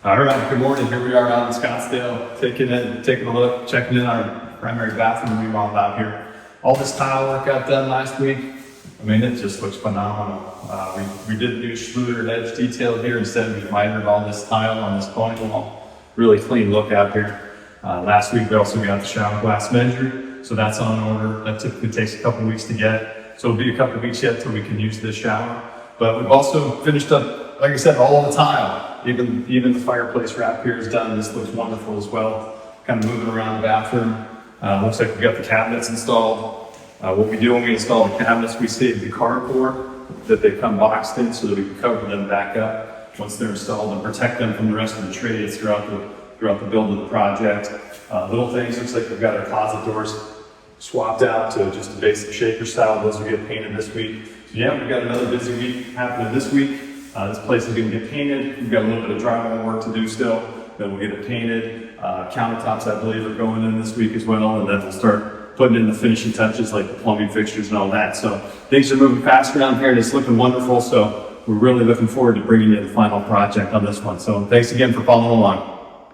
All right, good morning. Here we are out in Scottsdale, taking a look, checking in our primary bathroom remodel out here. All this tile work got done last week. I mean, it just looks phenomenal. We did do schluter edge detail here instead of mitered all this tile on this point wall. Really clean look out here. Last week we also got the shower glass measured, so that's on order. That typically takes a couple weeks to get, so it'll be a couple weeks yet till we can use this shower. But we've also finished up, like I said, all the tile. Even the fireplace wrap here is done. This looks wonderful as well. Kind of moving around the bathroom. Looks like we got the cabinets installed. What we do when we install the cabinets, we save the cardboard that they come boxed in so that we can cover them back up once they're installed and protect them from the rest of the trades throughout the build of the project. Little things, looks like we've got our closet doors swapped out to just a basic shaker style. Those will get painted this week. So yeah, we've got another busy week happening this week. This place is going to get painted. We've got a little bit of drywall work to do still. Then we'll get it painted. Countertops, I believe, are going in this week as well. And then we'll start putting in the finishing touches like the plumbing fixtures and all that. So things are moving fast around here and it's looking wonderful. So we're really looking forward to bringing you the final project on this one. So thanks again for following along.